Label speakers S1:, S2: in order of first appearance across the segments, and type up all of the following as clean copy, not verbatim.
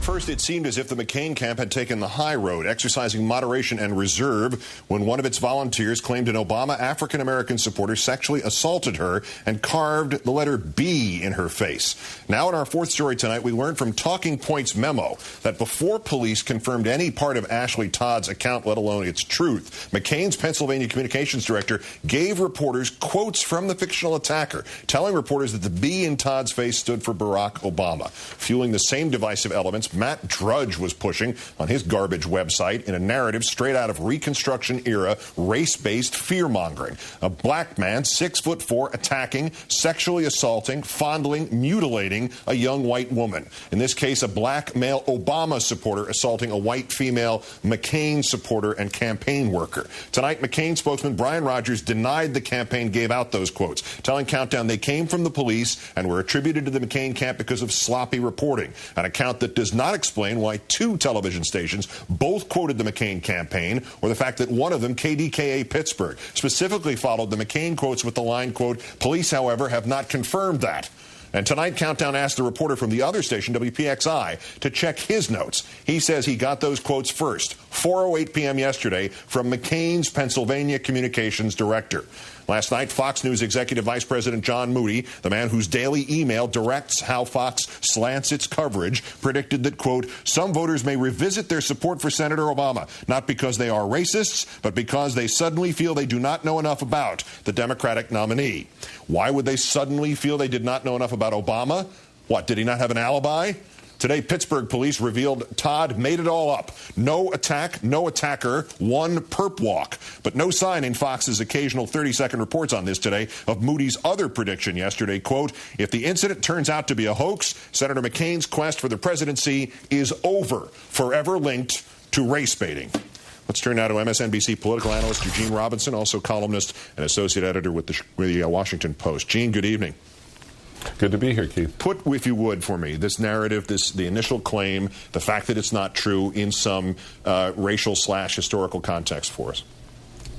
S1: first, it seemed as if the McCain camp had taken the high road, exercising moderation and reserve when one of its volunteers claimed an Obama African-American supporter sexually assaulted her and carved the letter B in her face. Now in our fourth story tonight, we learned from Talking Points memo that before police confirmed any part of Ashley Todd's account, let alone its truth, McCain's Pennsylvania communications director gave reporters quotes from the fictional attacker, telling reporters that the B in Todd's face stood for Barack Obama. Fueling the same divisive elements Matt Drudge was pushing on his garbage website in a narrative straight out of Reconstruction-era race-based fear-mongering. A black man, 6'4", attacking, sexually assaulting, fondling, mutilating a young white woman. In this case, a black male Obama supporter assaulting a white female McCain supporter and campaign worker. Tonight, McCain spokesman Brian Rogers denied the campaign gave out those quotes, telling Countdown they came from the police and were attributed to the McCain camp because of sloppy reporting, an account that does not explain why two television stations both quoted the McCain campaign, or the fact that one of them, KDKA Pittsburgh, specifically followed the McCain quotes with the line, quote, "Police, however, have not confirmed that." And tonight, Countdown asked the reporter from the other station, WPXI, to check his notes. He says he got those quotes first, 4:08 p.m. yesterday, from McCain's Pennsylvania communications director. Last night, Fox News Executive Vice President John Moody, the man whose daily email directs how Fox slants its coverage, predicted that, quote, "Some voters may revisit their support for Senator Obama, not because they are racists, but because they suddenly feel they do not know enough about the Democratic nominee." Why would they suddenly feel they did not know enough about Obama? What, did he not have an alibi? Today, Pittsburgh police revealed Todd made it all up. No attack, no attacker, one perp walk. But no sign in Fox's occasional 30-second reports on this today of Moody's other prediction yesterday, quote, "If the incident turns out to be a hoax, Senator McCain's quest for the presidency is over, forever linked to race baiting." Let's turn now to MSNBC political analyst Eugene Robinson, also columnist and associate editor with the Washington Post. Gene, good evening.
S2: Good to be here, Keith.
S1: Put, if you would, for me, this narrative, the initial claim, the fact that it's not true, in some racial/historical context for us.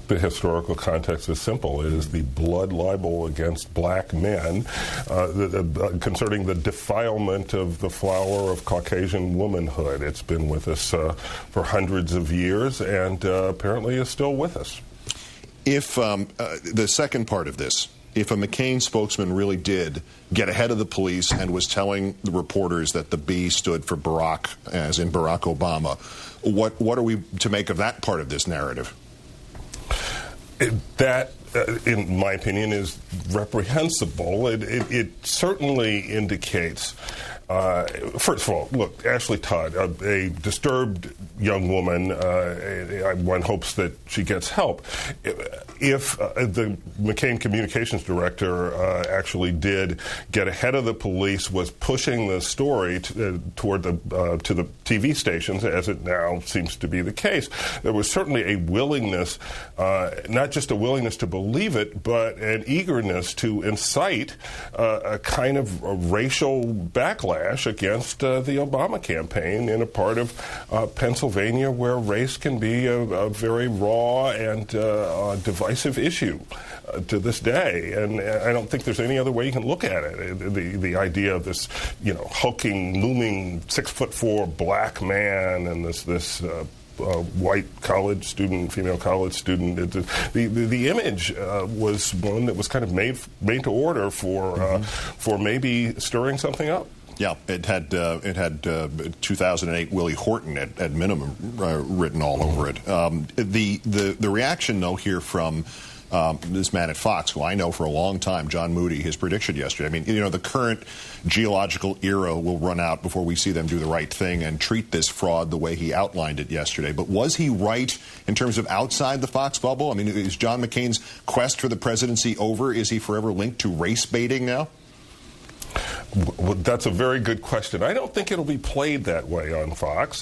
S2: The historical context is simple. It is the blood libel against black men concerning the defilement of the flower of Caucasian womanhood. It's been with us for hundreds of years and apparently is still with us.
S1: If the second part of this, if a McCain spokesman really did get ahead of the police and was telling the reporters that the B stood for Barack, as in Barack Obama, what are we to make of that part of this narrative?
S2: That, in my opinion, is reprehensible. It certainly indicates, first of all, look, Ashley Todd, a disturbed young woman, one hopes that she gets help. If the McCain communications director actually did get ahead of the police, was pushing the story toward to the TV stations, as it now seems to be the case, there was certainly a willingness, not just a willingness to believe it, but an eagerness to incite a kind of a racial backlash against the Obama campaign in a part of Pennsylvania where race can be a very raw and divisive issue to this day, and I don't think there's any other way you can look at it. The idea of this, hulking, looming 6'4" black man and this white college student, female college student. The image was one that was kind of made to order for maybe stirring something up.
S1: Yeah, it had 2008 Willie Horton at minimum written all over it. The reaction though here from this man at Fox, who I know for a long time, John Moody, his prediction yesterday. I mean, the current geological era will run out before we see them do the right thing and treat this fraud the way he outlined it yesterday. But was he right in terms of outside the Fox bubble? I mean, is John McCain's quest for the presidency over? Is he forever linked to race baiting now?
S2: Well, that's a very good question. I don't think it'll be played that way on Fox.